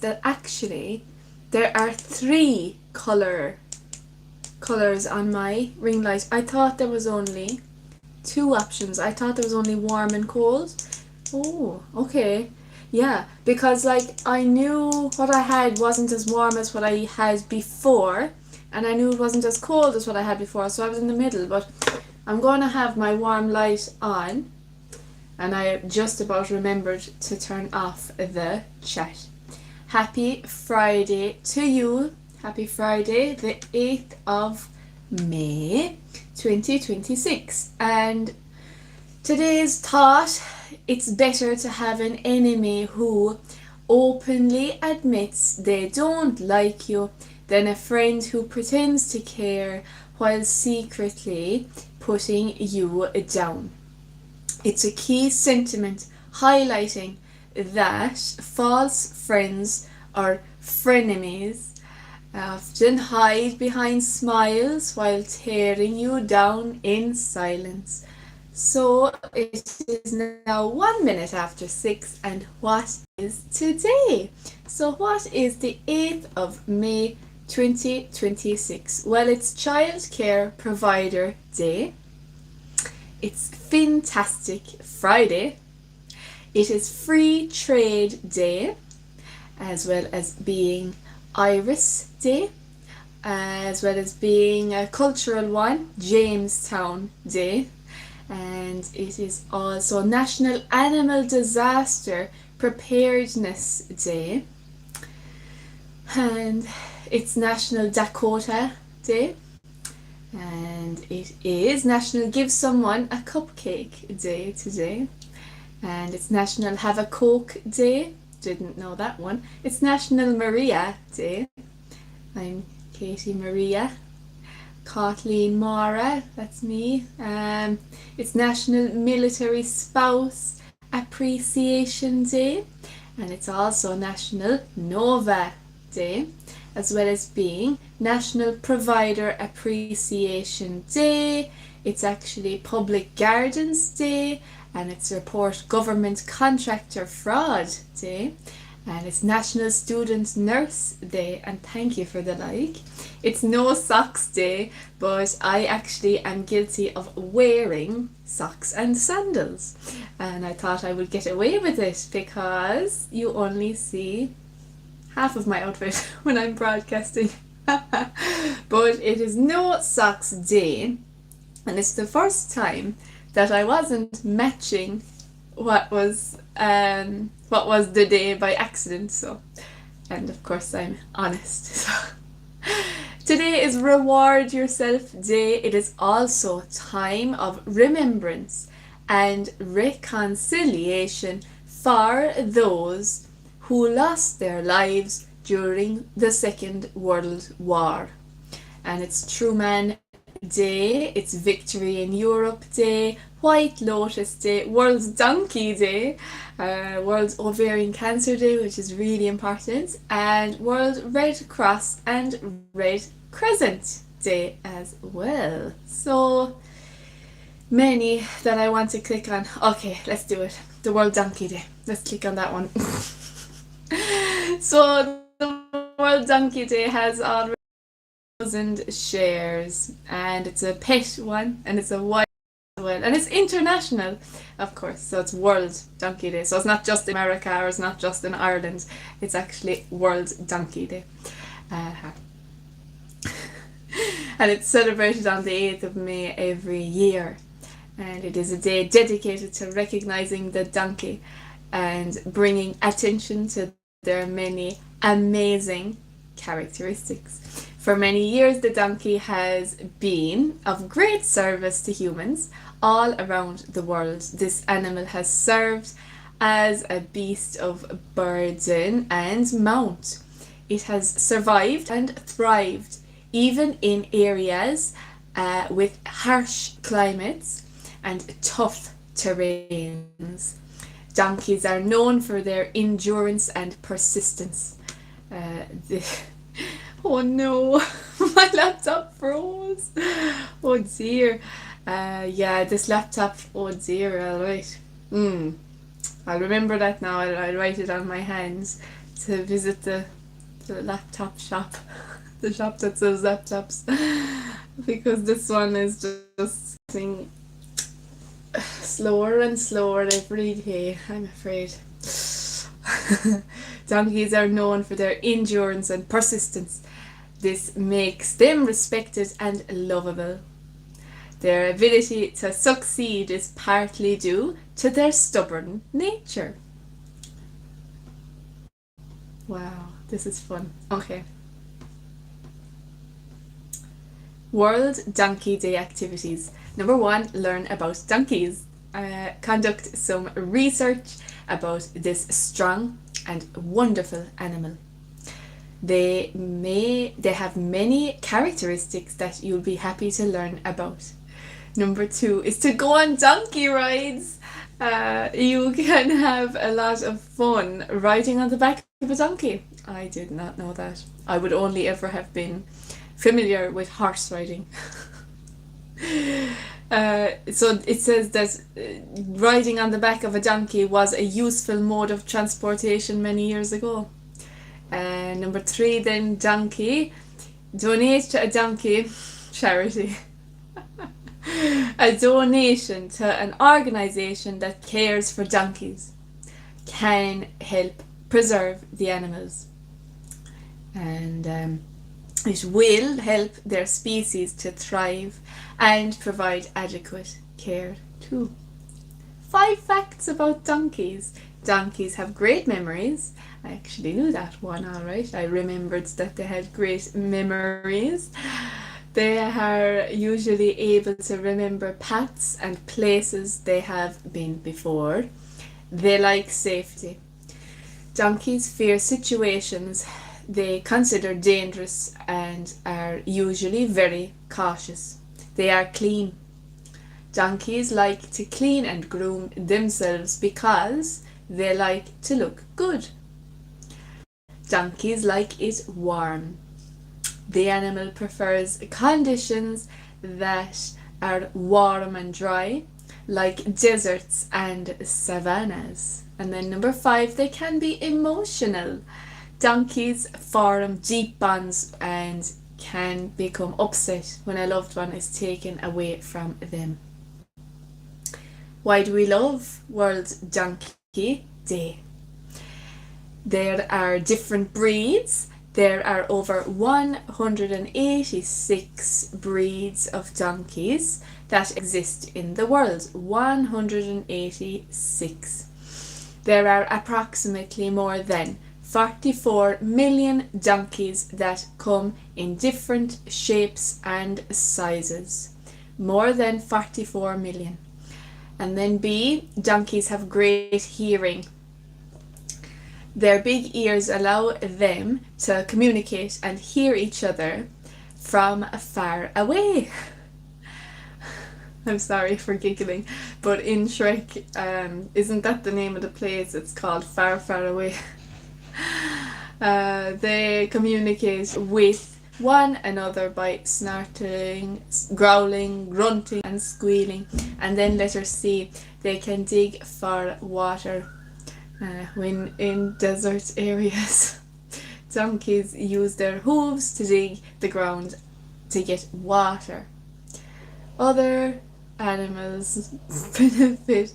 that actually there are three colors on my ring light. I thought there was only two options. I thought there was only warm and cold. Oh, okay. Yeah, because like I knew what I had wasn't as warm as what I had before, and I knew it wasn't as cold as what I had before, so I was in the middle. But I'm going to have my warm light on, and I just about remembered to turn off the chat. Happy Friday to you. Happy Friday, the 8th of May 2026. And today's thought: it's better to have an enemy who openly admits they don't like you than a friend who pretends to care while secretly putting you down. It's a key sentiment highlighting that false friends or frenemies often hide behind smiles while tearing you down in silence. So it is now 1 minute after 6, and what is today? So what is the 8th of May 2026? Well, it's Childcare Provider Day. It's Fantastic Friday. It is Free Trade Day, as well as being Iris Day, as well as being a cultural one, Jamestown Day. And it is also National Animal Disaster Preparedness Day, and it's National Dakota Day, and it is National Give Someone a Cupcake Day today, and it's National Have a Coke Day. Didn't know that one. It's National Maria Day. I'm Katie Maria. Kathleen Mara, that's me. It's National Military Spouse Appreciation Day, and it's also National Nova Day, as well as being National Provider Appreciation Day. It's actually Public Gardens Day, and it's Report Government Contractor Fraud Day, and it's National Student Nurse Day, and thank you for the like. It's No Socks Day, but I actually am guilty of wearing socks and sandals, and I thought I would get away with it because you only see half of my outfit when I'm broadcasting. But it is No Socks Day, and it's the first time that I wasn't matching what was the day by accident. So, and of course I'm honest. So today is Reward Yourself Day. It is also time of remembrance and reconciliation for those who lost their lives during the Second World War. And it's Truman Day, it's Victory in Europe Day, White Lotus Day, World Donkey Day, World Ovarian Cancer Day, which is really important, and World Red Cross and Red Crescent Day as well. So many that I want to click on. Okay, let's do it. The World Donkey Day. Let's click on that one. So the World Donkey Day has already 1,000 shares, and it's a pet one, and it's a white well, and it's international, of course. So it's World Donkey Day. So it's not just in America, or it's not just in Ireland. It's actually World Donkey Day. And it's celebrated on the 8th of May every year. And it is a day dedicated to recognizing the donkey and bringing attention to their many amazing characteristics. For many years, the donkey has been of great service to humans all around the world. This animal has served as a beast of burden and mount. It has survived and thrived even in areas with harsh climates and tough terrains. Donkeys are known for their endurance and persistence. Oh no, my laptop froze. Oh dear. Yeah, this laptop, oh dear, alright. I'll remember that now. I'll write it on my hands to visit the laptop shop, the shop that sells laptops, because this one is just getting slower and slower every day, I'm afraid. Donkeys are known for their endurance and persistence. This makes them respected and lovable. Their ability to succeed is partly due to their stubborn nature. Wow, this is fun. Okay. World Donkey Day activities. Number 1, learn about donkeys. Conduct some research about this strong and wonderful animal. They have many characteristics that you'll be happy to learn about. Number 2 is to go on donkey rides. You can have a lot of fun riding on the back of a donkey. I did not know that. I would only ever have been familiar with horse riding. So it says that riding on the back of a donkey was a useful mode of transportation many years ago. Number 3 then, donkey. Donate to a donkey charity. A donation to an organisation that cares for donkeys can help preserve the animals, and it will help their species to thrive and provide adequate care too. 5 facts about donkeys. Donkeys have great memories. I actually knew that one alright. I remembered that they had great memories. They are usually able to remember paths and places they have been before. They like safety. Donkeys fear situations they consider dangerous and are usually very cautious. They are clean. Donkeys like to clean and groom themselves because they like to look good. Donkeys like it warm. The animal prefers conditions that are warm and dry, like deserts and savannas. And then number 5, they can be emotional. Donkeys form deep bonds and can become upset when a loved one is taken away from them. Why do we love World Donkey Day? There are different breeds. There are over 186 breeds of donkeys that exist in the world. 186. There are approximately more than 44 million donkeys that come in different shapes and sizes. More than 44 million. And then B, donkeys have great hearing. Their big ears allow them to communicate and hear each other from far away. I'm sorry for giggling, but in Shrek, isn't that the name of the place? It's called Far, Far Away. They communicate with one another by snorting, growling, grunting and squealing. And then letter C, they can dig for water. When in desert areas, donkeys use their hooves to dig the ground to get water. Other animals benefit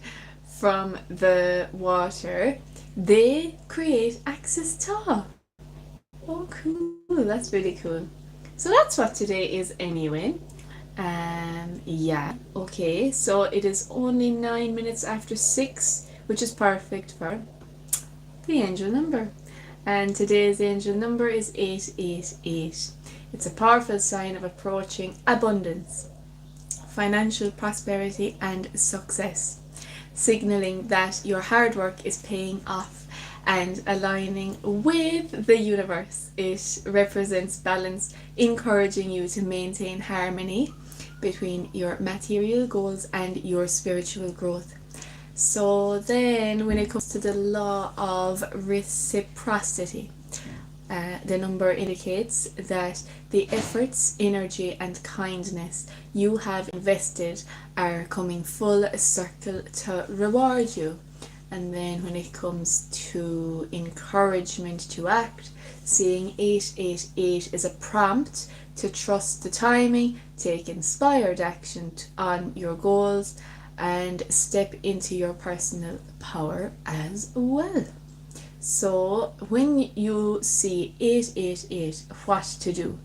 from the water they create access to. Oh, cool. That's really cool. So that's what today is anyway. Yeah. Okay, so it is only 9 minutes after 6, which is perfect for the angel number. And today's angel number is 888. It's a powerful sign of approaching abundance, financial prosperity and success, signaling that your hard work is paying off and aligning with the universe. It represents balance, encouraging you to maintain harmony between your material goals and your spiritual growth. So then when it comes to the law of reciprocity, the number indicates that the efforts, energy and kindness you have invested are coming full circle to reward you. And then when it comes to encouragement to act, seeing 888 is a prompt to trust the timing, take inspired action on your goals, and step into your personal power as well. So when you see 888, what to do?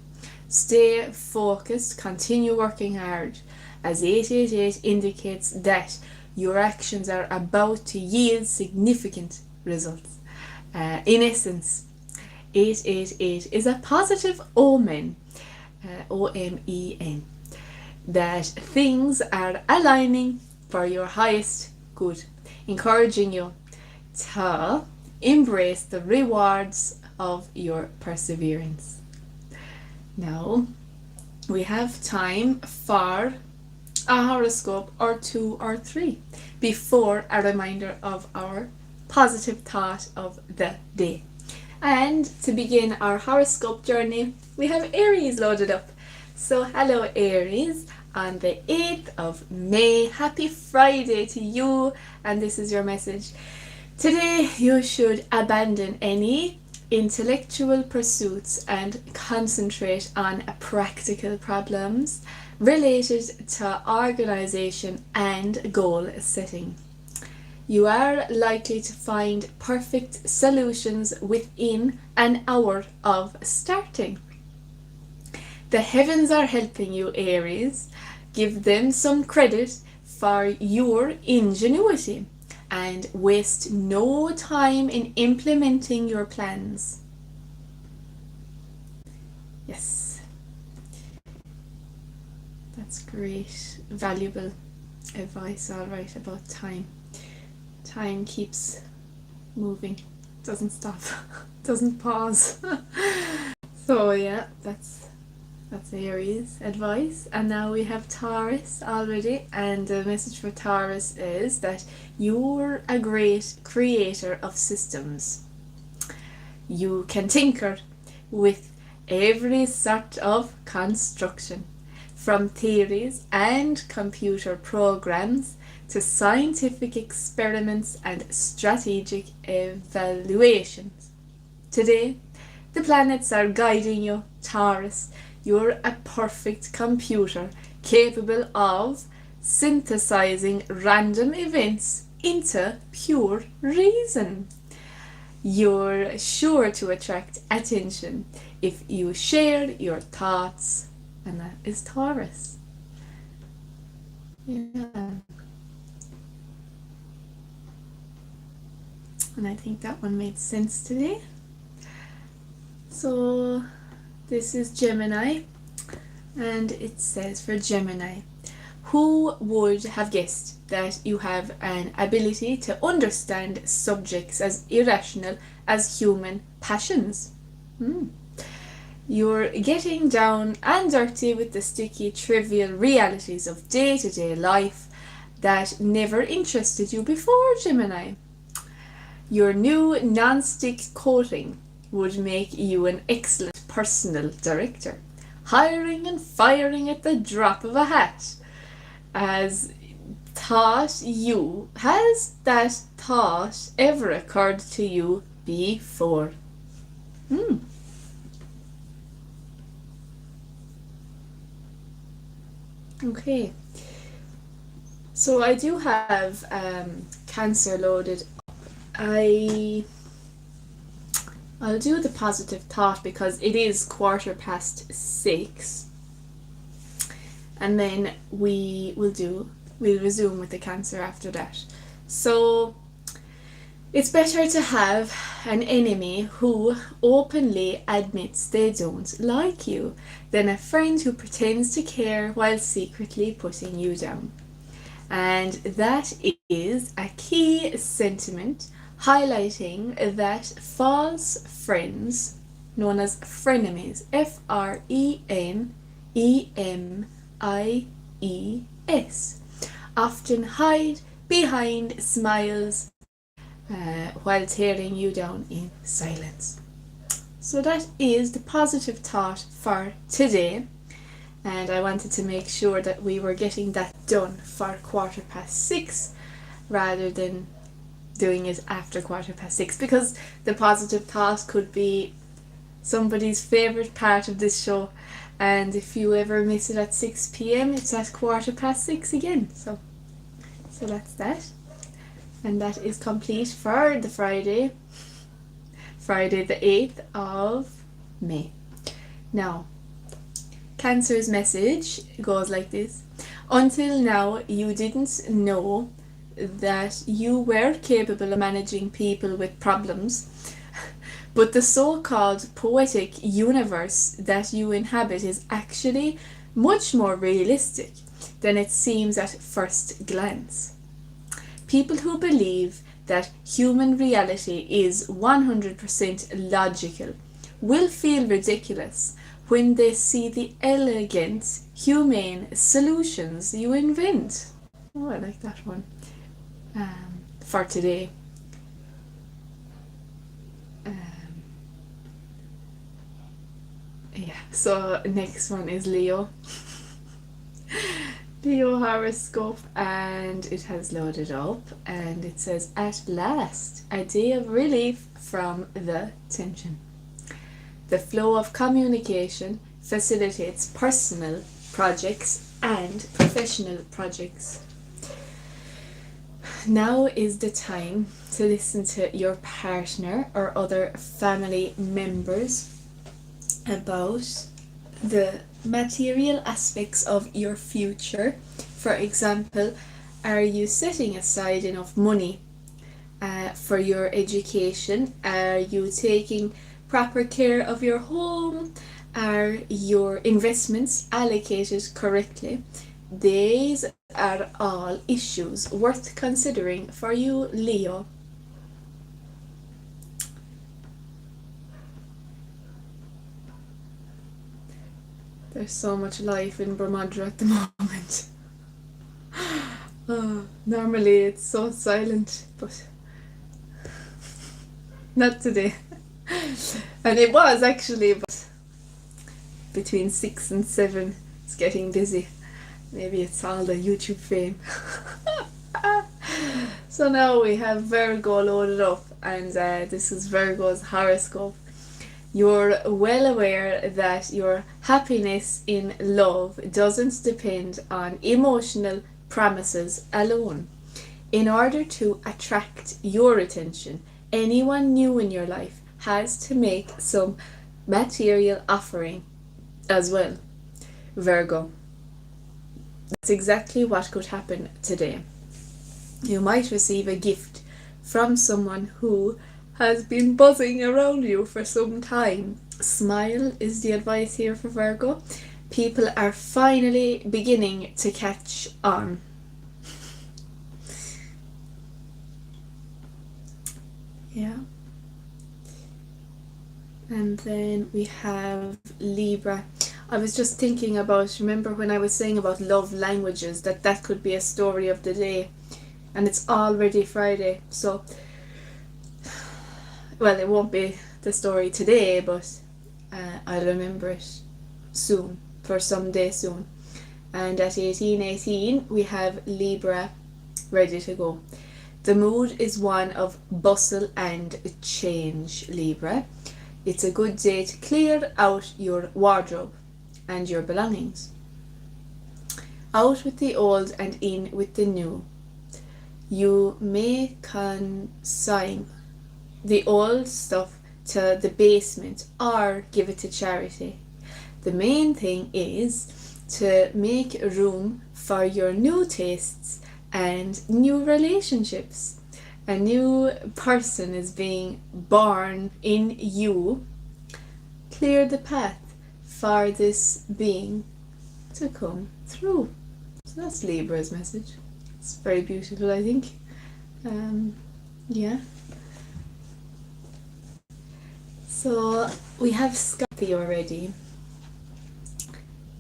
Stay focused, continue working hard, as 888 indicates that your actions are about to yield significant results. In essence, 888 is a positive omen, OMEN, that things are aligning for your highest good, encouraging you to embrace the rewards of your perseverance. Now, we have time for a horoscope or 2 or 3 before a reminder of our positive thought of the day. And to begin our horoscope journey, we have Aries loaded up. So hello Aries, on the 8th of May, happy Friday to you, and this is your message. Today you should abandon any intellectual pursuits and concentrate on practical problems related to organization and goal setting. You are likely to find perfect solutions within an hour of starting. The heavens are helping you, Aries. Give them some credit for your ingenuity and waste no time in implementing your plans. Yes, that's great, valuable advice, all right, about time. Time keeps moving, doesn't stop, doesn't pause. So yeah, that's Aries advice. And now we have Taurus already, and the message for Taurus is that you're a great creator of systems. You can tinker with every sort of construction, from theories and computer programs to scientific experiments and strategic evaluations. Today, the planets are guiding you, Taurus. You're a perfect computer capable of synthesizing random events into pure reason. You're sure to attract attention if you share your thoughts, and that is Taurus. Yeah. And I think that one made sense today. So this is Gemini, and it says for Gemini, who would have guessed that you have an ability to understand subjects as irrational as human passions? You're getting down and dirty with the sticky, trivial realities of day-to-day life that never interested you before, Gemini. Your new non-stick coating would make you an excellent personal director, hiring and firing at the drop of a hat. Has that thought ever occurred to you before? Okay, so I do have Cancer loaded. I'll do the positive thought because it is 6:15, and then we'll resume with the Cancer after that. So it's better to have an enemy who openly admits they don't like you than a friend who pretends to care while secretly putting you down. And that is a key sentiment highlighting that false friends, known as frenemies, FRENEMIES, often hide behind smiles while tearing you down in silence. So that is the positive thought for today, and I wanted to make sure that we were getting that done for 6:15 rather than doing it after 6:15, because the positive thought could be somebody's favourite part of this show, and if you ever miss it at 6 p.m, it's at 6:15 again. So that's that, and that is complete for the Friday the 8th of May. Now, Cancer's message goes like this: until now, you didn't know that you were capable of managing people with problems, but the so-called poetic universe that you inhabit is actually much more realistic than it seems at first glance. People who believe that human reality is 100% logical will feel ridiculous when they see the elegant, humane solutions you invent. Oh, I like that one. For today. Yeah, so next one is Leo. Leo horoscope, and it has loaded up, and it says, at last, a day of relief from the tension. The flow of communication facilitates personal projects and professional projects. Now is the time to listen to your partner or other family members about the material aspects of your future. For example, are you setting aside enough money for your education? Are you taking proper care of your home? Are your investments allocated correctly? These are all issues worth considering for you, Leo. There's so much life in Brahmadra at the moment. Normally it's so silent, but not today. And it was actually, but between 6 and 7 it's getting busy. Maybe it's all the YouTube fame. So now we have Virgo loaded up, and this is Virgo's horoscope. You're well aware that your happiness in love doesn't depend on emotional promises alone. In order to attract your attention, anyone new in your life has to make some material offering as well, Virgo. That's exactly what could happen today. You might receive a gift from someone who has been buzzing around you for some time. Smile is the advice here for Virgo. People are finally beginning to catch on. Yeah. And then we have Libra. I was just thinking about, remember when I was saying about love languages, that could be a story of the day, and it's already Friday, so well, it won't be the story today, but I'll remember it soon, for some day soon. And at 18:18 we have Libra ready to go. The mood is one of bustle and change, Libra. It's a good day to clear out your wardrobe and your belongings. Out with the old and in with the new. You may consign the old stuff to the basement or give it to charity. The main thing is to make room for your new tastes and new relationships. A new person is being born in you. Clear the path for this being to come through. So that's Libra's message. It's very beautiful, I think. Yeah. So we have Scorpio already.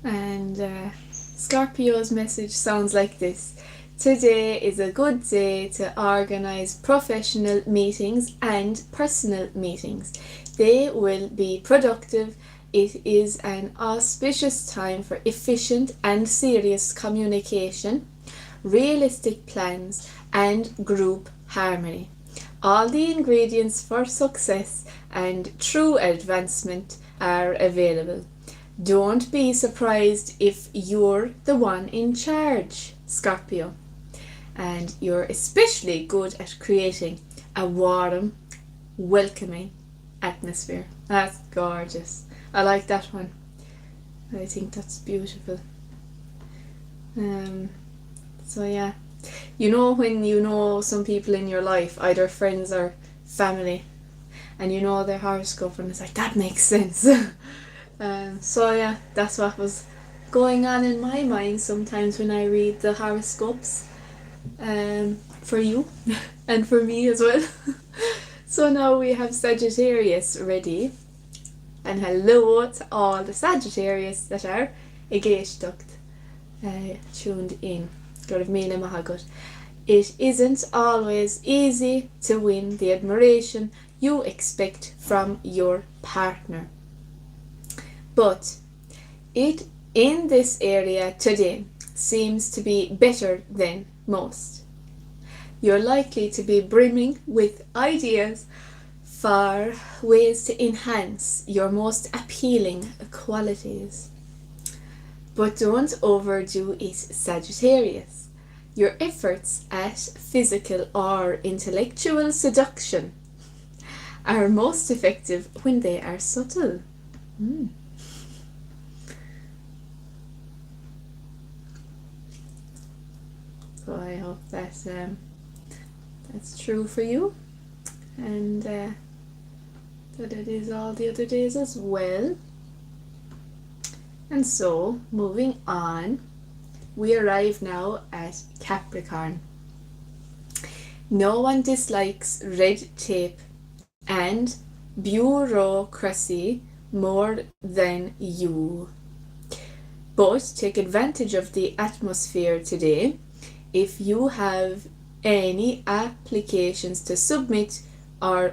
And Scorpio's message sounds like this. Today is a good day to organize professional meetings and personal meetings. They will be productive. It is an auspicious time for efficient and serious communication, realistic plans, and group harmony. All the ingredients for success and true advancement are available. Don't be surprised if you're the one in charge, Scorpio. And you're especially good at creating a warm, welcoming atmosphere. That's gorgeous. I like that one. I think that's beautiful. So yeah, you know when you know some people in your life, either friends or family, and you know their horoscope and it's like, that makes sense. So yeah, that's what was going on in my mind sometimes when I read the horoscopes, for you and for me as well. So now we have Sagittarius ready, and hello to all the Sagittarius that are igéisteacht, tuned in. Go míle maith agat. It isn't always easy to win the admiration you expect from your partner, but it in this area today seems to be better than most. You're likely to be brimming with ideas for ways to enhance your most appealing qualities. But don't overdo it, Sagittarius. Your efforts at physical or intellectual seduction are most effective when they are subtle. So I hope that's true for you, and that it is all the other days as well. And so, moving on, we arrive now at Capricorn. No one dislikes red tape and bureaucracy more than you. But take advantage of the atmosphere today. If you have any applications to submit or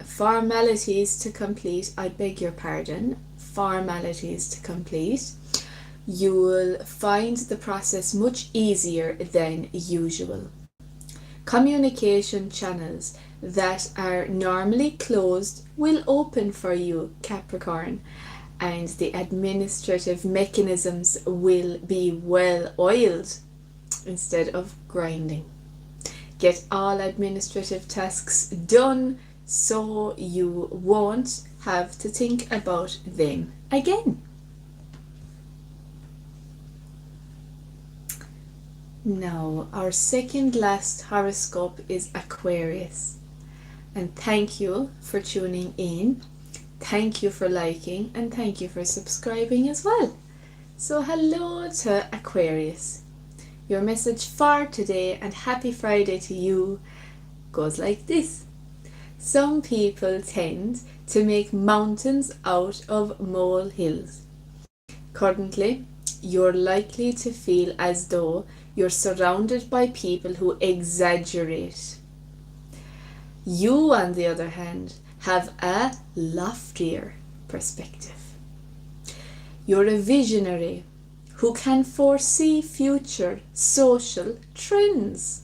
formalities to complete, I beg your pardon, formalities to complete, you will find the process much easier than usual. Communication channels that are normally closed will open for you, Capricorn, and the administrative mechanisms will be well oiled instead of grinding. Get all administrative tasks done so you won't have to think about them again. Now, our second last horoscope is Aquarius. And thank you for tuning in. Thank you for liking, and thank you for subscribing as well. So hello to Aquarius. Your message for today, and happy Friday to you, goes like this. Some people tend to make mountains out of molehills. Currently, you're likely to feel as though you're surrounded by people who exaggerate. You, on the other hand, have a loftier perspective. You're a visionary who can foresee future social trends.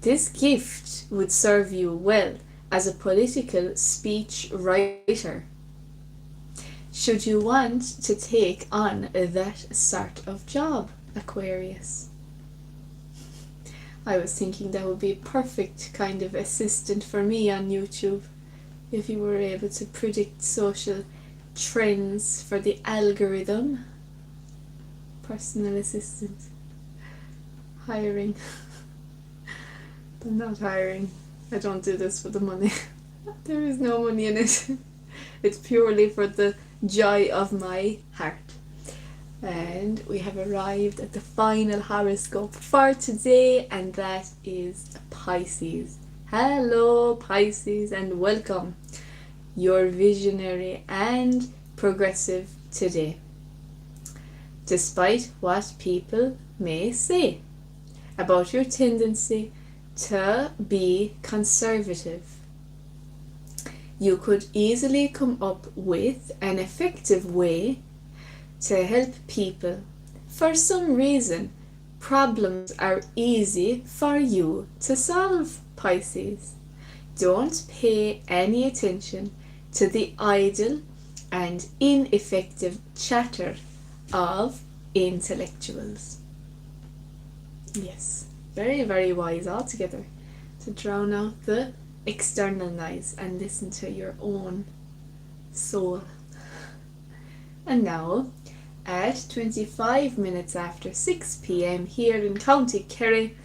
This gift would serve you well as a political speech writer, should you want to take on that sort of job, Aquarius. I was thinking that would be a perfect kind of assistant for me on YouTube, if you were able to predict social trends for the algorithm. Personal assistant. Hiring. I'm not hiring. I don't do this for the money. There is no money in it. It's purely for the joy of my heart. And we have arrived at the final horoscope for today, and that is Pisces. Hello Pisces, and welcome. You're visionary and progressive today, despite what people may say about your tendency to be conservative. You could easily come up with an effective way to help people. For some reason, problems are easy for you to solve. Pisces. Don't pay any attention to the idle and ineffective chatter of intellectuals. Yes, very, very wise altogether to drown out the external noise and listen to your own soul. And now, at 25 minutes after 6 p.m. here in County Kerry,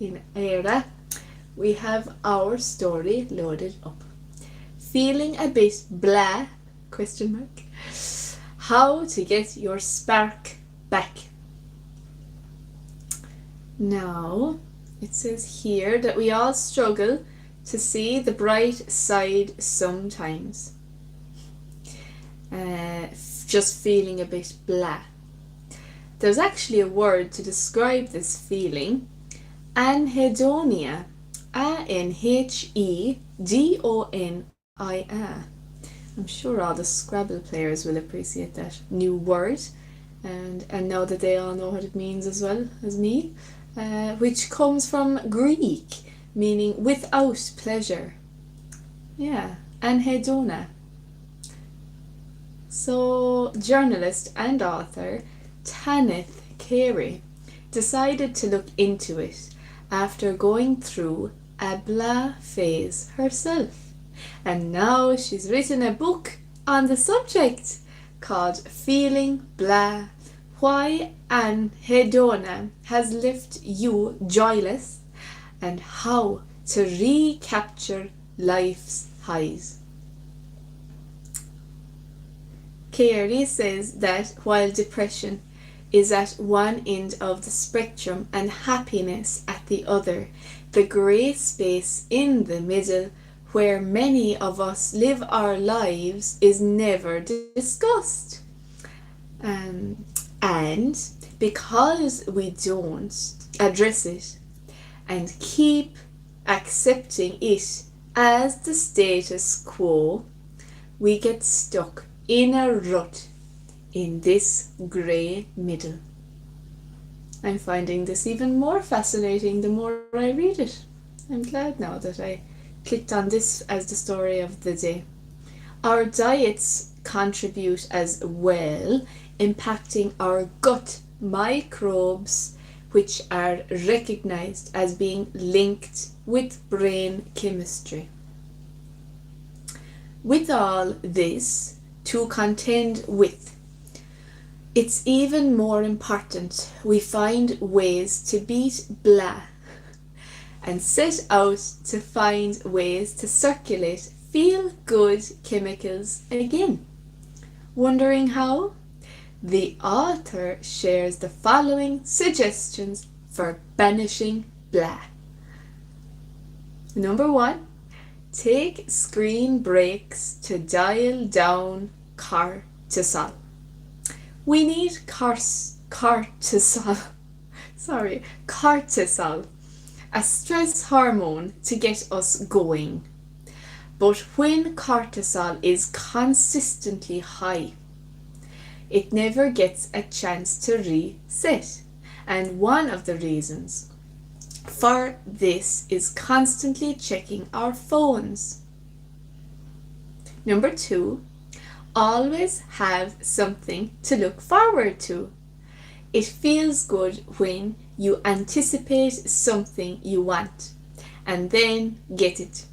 in Eire, we have our story loaded up. Feeling a bit blah? Question mark. How to get your spark back. Now, it says here that we all struggle to see the bright side sometimes. Just feeling a bit blah. There's actually a word to describe this feeling. Anhedonia. Anhedonia. I'm sure all the Scrabble players will appreciate that new word, and know that they all know what it means as well as me, which comes from Greek, meaning without pleasure. Yeah, anhedonia. So, journalist and author Tanith Kerry decided to look into it after going through a blah phase herself. And now she's written a book on the subject called Feeling Blah, Why Anhedonia Has Left You Joyless and How to Recapture Life's Highs. Kerry says that while depression is at one end of the spectrum and happiness at the other, the grey space in the middle where many of us live our lives is never discussed. And because we don't address it and keep accepting it as the status quo, we get stuck in a rut in this grey middle. I'm finding this even more fascinating the more I read it. I'm glad now that I clicked on this as the story of the day. Our diets contribute as well, impacting our gut microbes, which are recognized as being linked with brain chemistry. With all this to contend with, it's even more important we find ways to beat blah and set out to find ways to circulate feel-good chemicals again. Wondering how? The author shares the following suggestions for banishing blah. Number 1, take screen breaks to dial down cortisol. We need cortisol, a stress hormone to get us going. But when cortisol is consistently high, it never gets a chance to reset. And one of the reasons for this is constantly checking our phones. Number 2, always have something to look forward to. It feels good when you anticipate something you want and then get it.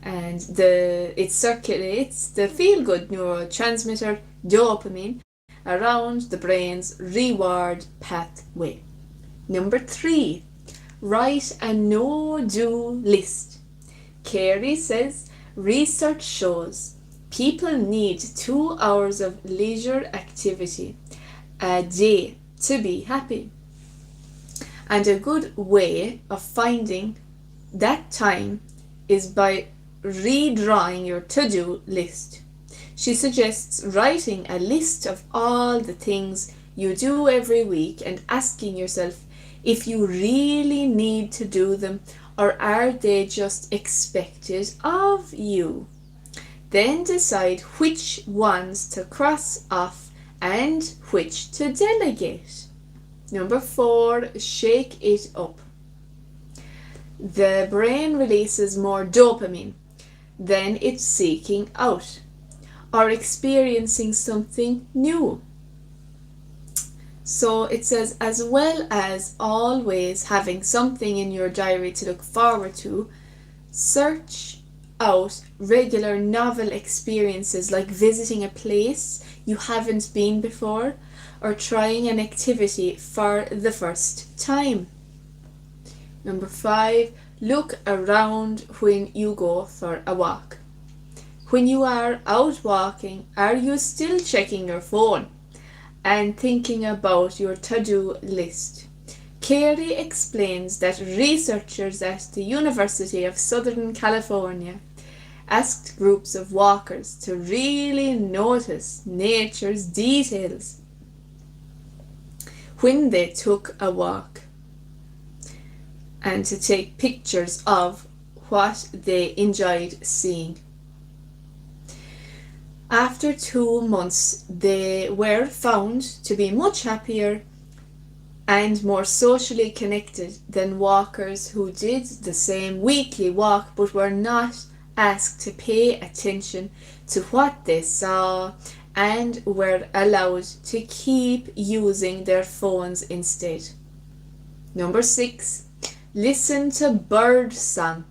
And it circulates the feel-good neurotransmitter dopamine around the brain's reward pathway. Number 3, write a no-do list. Kerry says research shows people need 2 hours of leisure activity a day to be happy. And a good way of finding that time is by redrawing your to-do list. She suggests writing a list of all the things you do every week and asking yourself if you really need to do them or are they just expected of you. Then decide which ones to cross off and which to delegate. Number 4, shake it up. the brain releases more dopamine, then it's seeking out or experiencing something new. So it says, as well as always having something in your diary to look forward to, search out regular novel experiences like visiting a place you haven't been before or trying an activity for the first time. Number 5, look around when you go for a walk. When you are out walking, are you still checking your phone and thinking about your to-do list? Kerry explains that researchers at the University of Southern California asked groups of walkers to really notice nature's details when they took a walk and to take pictures of what they enjoyed seeing. After 2 months, they were found to be much happier and more socially connected than walkers who did the same weekly walk but were not asked to pay attention to what they saw and were allowed to keep using their phones instead. Number 6, listen to bird song.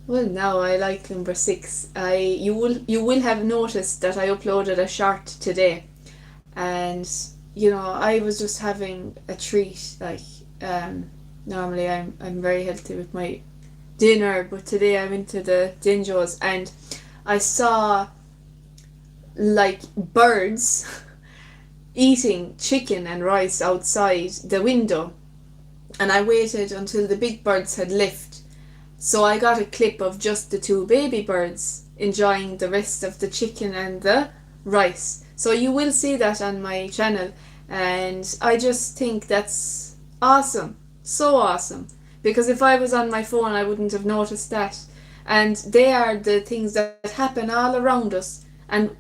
Well, now I like number 6. You will have noticed that I uploaded a short today, and I was just having a treat. Normally I'm very healthy with my dinner, but today I went to the Dinjo's and I saw birds eating chicken and rice outside the window, and I waited until the big birds had left. So I got a clip of just the 2 baby birds enjoying the rest of the chicken and the rice. So you will see that on my channel, and I just think that's awesome. So awesome. Because if I was on my phone, I wouldn't have noticed that. And they are the things that happen all around us. And,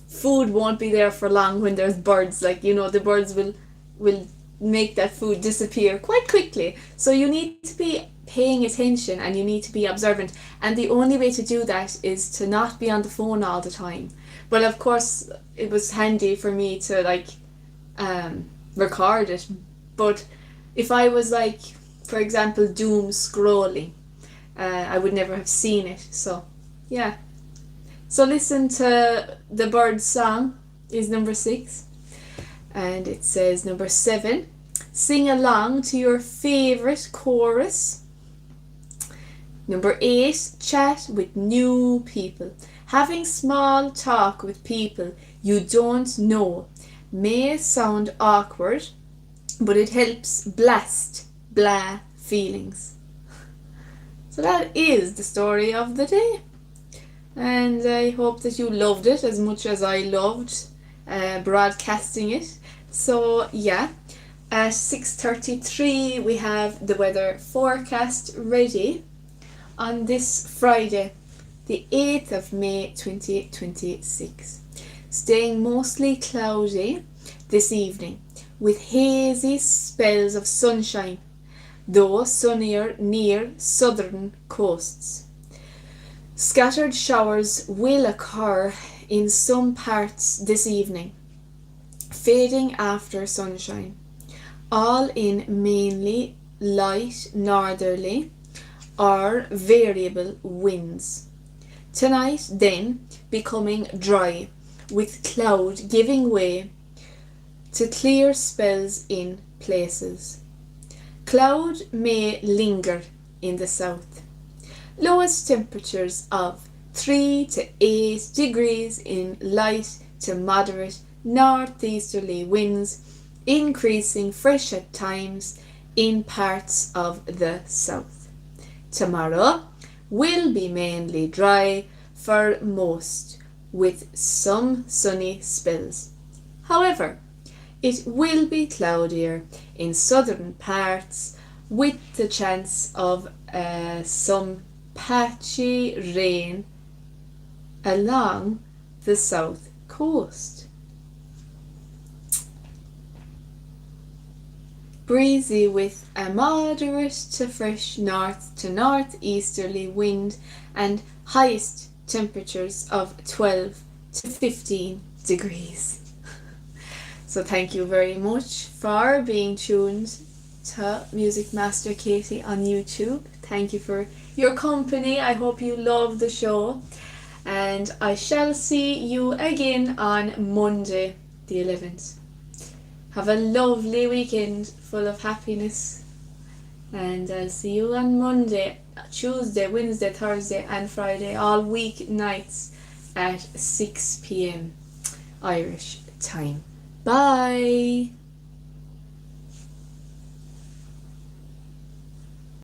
food won't be there for long when there's birds. The birds will make that food disappear quite quickly. So you need to be paying attention and you need to be observant, and the only way to do that is to not be on the phone all the time. But of course it was handy for me to record it, but if I was for example doom scrolling, I would never have seen it. So yeah, so listen to the bird song is number 6. And it says number 7, sing along to your favourite chorus. Number 8, chat with new people. Having small talk with people you don't know may sound awkward, but it helps blast blah feelings. So that is the story of the day. And I hope that you loved it as much as I loved broadcasting it. So yeah, at 6:33 we have the weather forecast ready on this Friday, the 8th of May 2026. Staying mostly cloudy this evening with hazy spells of sunshine, though sunnier near southern coasts. Scattered showers will occur in some parts this evening, fading after sunshine, all in mainly light northerly or variable winds. Tonight then becoming dry, with cloud giving way to clear spells in places. Cloud may linger in the south. Lowest temperatures of 3 to 8 degrees in light to moderate northeasterly winds, increasing fresh at times in parts of the south. Tomorrow will be mainly dry for most, with some sunny spells. However, it will be cloudier in southern parts with the chance of some patchy rain along the south coast. breezy with a moderate to fresh north to northeasterly wind and highest temperatures of 12 to 15 degrees. So thank you very much for being tuned to Music Master Katie on YouTube. Thank you for your company. I hope you love the show. And I shall see you again on Monday the 11th. Have a lovely weekend full of happiness. And I'll see you on Monday, Tuesday, Wednesday, Thursday and Friday, all weeknights at 6 p.m. Irish time. Bye!